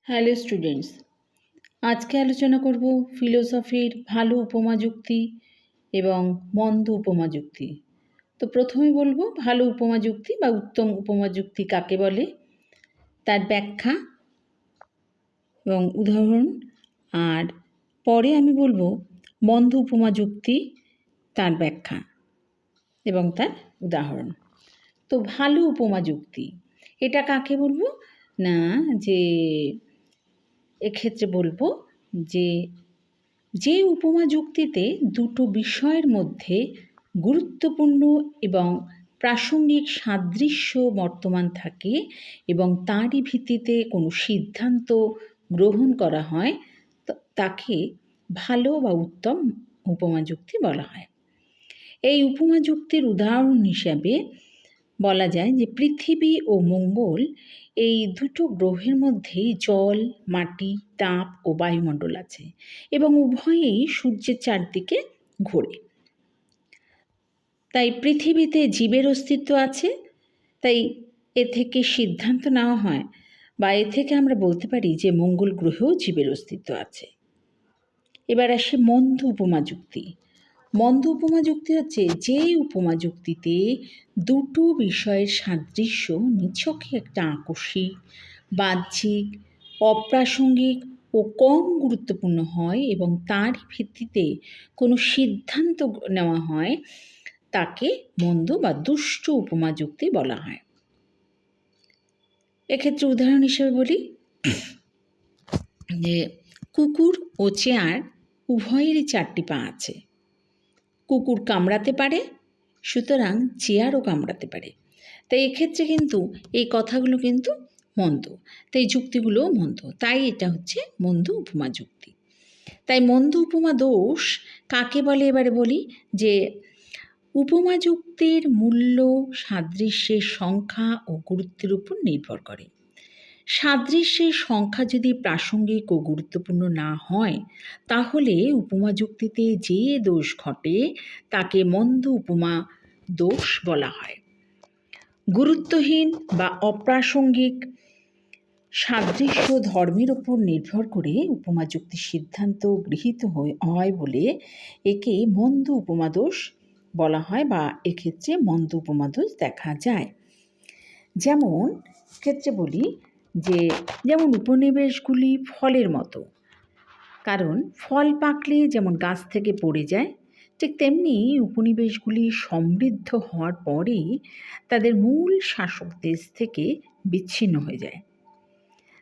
Hello students, আজকে আলোচনা করব ফিলোসফির ভালো উপমা যুক্তি এবং মন্দ উপমা যুক্তি। তো প্রথমে বলবো ভালো উপমা যুক্তি বা উত্তম উপমা যুক্তি কাকে বলে, তার ব্যাখ্যা এবং উদাহরণ, আর পরে আমি বলবো মন্দ উপমা যুক্তি, তার ব্যাখ্যা এবং তার উদাহরণ। তো ভালো উপমা যুক্তি এটা কাকে বলবো না, যে এক্ষেত্রে বলবো যে উপমা যুক্তিতে দুটো বিষয়ের মধ্যে গুরুত্বপূর্ণ এবং প্রাসঙ্গিক সাদৃশ্য বর্তমান থাকে এবং তারই ভিত্তিতে কোনো সিদ্ধান্ত গ্রহণ করা হয়, তাকে ভালো বা উত্তম উপমা যুক্তি বলা হয়। এই উপমা যুক্তির উদাহরণ হিসাবে বলা যায় যে পৃথিবী ও মঙ্গল, এই দুটো গ্রহের মধ্যেই জল, মাটি, তাপ ও বায়ুমণ্ডল আছে এবং উভয়েই সূর্যের চারদিকে ঘোরে। তাই পৃথিবীতে জীবের অস্তিত্ব আছে, তাই এ থেকে সিদ্ধান্ত নেওয়া হয় বা এ থেকে আমরা বলতে পারি যে মঙ্গল গ্রহেও জীবের অস্তিত্ব আছে। এবার আসে মন্দ উপমা যুক্তি। মন্দ উপমা যুক্তি হচ্ছে যে উপমা যুক্তিতে দুটো বিষয়ের সাদৃশ্য নিছকই একটা আকস্মিক, বাহ্যিক, অপ্রাসঙ্গিক ও কম গুরুত্বপূর্ণ হয় এবং তারই ভিত্তিতে কোনো সিদ্ধান্ত নেওয়া হয়, তাকে মন্দ বা দুষ্ট উপমা যুক্তি বলা হয়। এক্ষেত্রে উদাহরণ হিসেবে বলি যে কুকুর ও চেয়ার উভয়েরই 4টি পা আছে। কুকুর কামড়াতে পারে, সুতরাং চেয়ারও কামড়াতে পারে। তাই এক্ষেত্রে কিন্তু এই কথাগুলো কিন্তু মন্দ, তাই যুক্তিগুলোও মন্দ, তাই এটা হচ্ছে মন্দ উপমা যুক্তি। তাই মন্দ উপমা দোষ কাকে বলে এবারে বলি, যে উপমা যুক্তির মূল্য সাদৃশ্যের সংখ্যা ও গুরুত্বের উপর নির্ভর করে। সাদৃশ্যের সংখ্যা যদি প্রাসঙ্গিক ও গুরুত্বপূর্ণ না হয়, তাহলে উপমা যুক্তিতে যে দোষ ঘটে তাকে মন্দ উপমা দোষ বলা হয়। গুরুত্বহীন বা অপ্রাসঙ্গিক সাদৃশ্য ধর্মের উপর নির্ভর করে উপমা যুক্তির সিদ্ধান্ত গৃহীত হয় বলে একে মন্দ উপমা দোষ বলা হয় বা এক্ষেত্রে মন্দ উপমা দোষ দেখা যায়। যেমন ক্ষেত্রে বলি যে যেমন উপনিবেশগুলি ফলের মতো, কারণ ফল পাকলে যেমন গাছ থেকে পড়ে যায়, ঠিক তেমনি উপনিবেশগুলি সমৃদ্ধ হওয়ার পরেই তাদের মূল শাসক দেশ থেকে বিচ্ছিন্ন হয়ে যায়।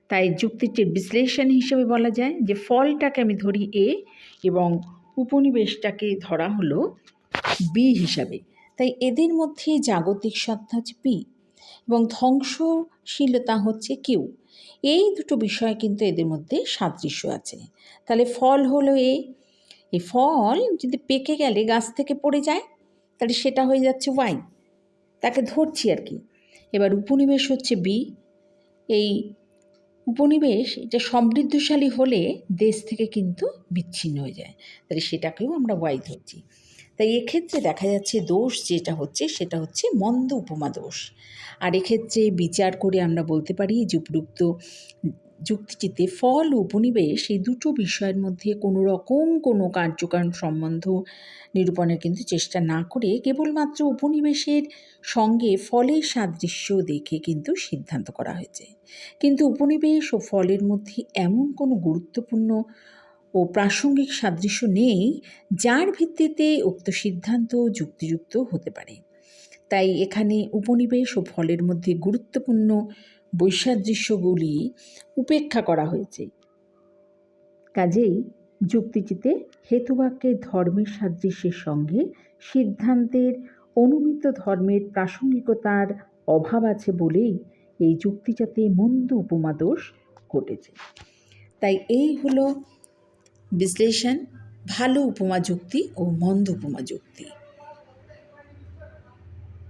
তাই যুক্তিটির বিশ্লেষণ হিসেবে বলা যায় যে ফলটাকে আমি ধরি এ এবং উপনিবেশটাকে ধরা হলো বি হিসাবে। তাই এদের মধ্যে জাগতিক সত্তা হচ্ছে পি এবং ধ্বংসশীলতা হচ্ছে কিউ। এই দুটো বিষয় কিন্তু এদের মধ্যে সাদৃশ্য আছে। তাহলে ফল হলো এ, এই ফল যদি পেকে গেলে গাছ থেকে পড়ে যায়, তাহলে সেটা হয়ে যাচ্ছে ওয়াই, তাকে ধরছি আর কি। এবার উপনিবেশ হচ্ছে বি, এই উপনিবেশ এটা সমৃদ্ধশালী হলে দেশ থেকে কিন্তু বিচ্ছিন্ন হয়ে যায়, তাহলে সেটাকেও আমরা ওয়াই ধরছি। তাই এক্ষেত্রে দেখা যাচ্ছে দোষ যেটা হচ্ছে সেটা হচ্ছে মন্দ উপমা দোষ। আর এক্ষেত্রে বিচার করে আমরা বলতে পারি যে উপযুক্ত যুক্তিটিতে ফল ও উপনিবেশ এই দুটো বিষয়ের মধ্যে কোনো রকম কোনো কার্যকারণ সম্বন্ধ নিরূপণের কিন্তু চেষ্টা না করে কেবলমাত্র উপনিবেশের সঙ্গে ফলের সাদৃশ্য দেখে কিন্তু সিদ্ধান্ত করা হয়েছে। কিন্তু উপনিবেশ ও ফলের মধ্যে এমন কোনো গুরুত্বপূর্ণ ও প্রাসঙ্গিক সাদৃশ্য নেই যার ভিত্তিতে উক্ত সিদ্ধান্ত যুক্তিযুক্ত হতে পারে। তাই এখানে উপনিবেশ ও ফলের মধ্যে গুরুত্বপূর্ণ বৈসাদৃশ্যগুলি উপেক্ষা করা হয়েছে। কাজেই যুক্তিটিতে হেতুবাক্যের ধর্মের সাদৃশ্যের সঙ্গে সিদ্ধান্তের অনুমিত ধর্মের প্রাসঙ্গিকতার অভাব আছে বলেই এই যুক্তিটাতে মন্দ উপমা দোষ ঘটেছে। তাই এই হলো বিশ্লেষণ ভালো উপমা যুক্তি ও মন্দ উপমা যুক্তি।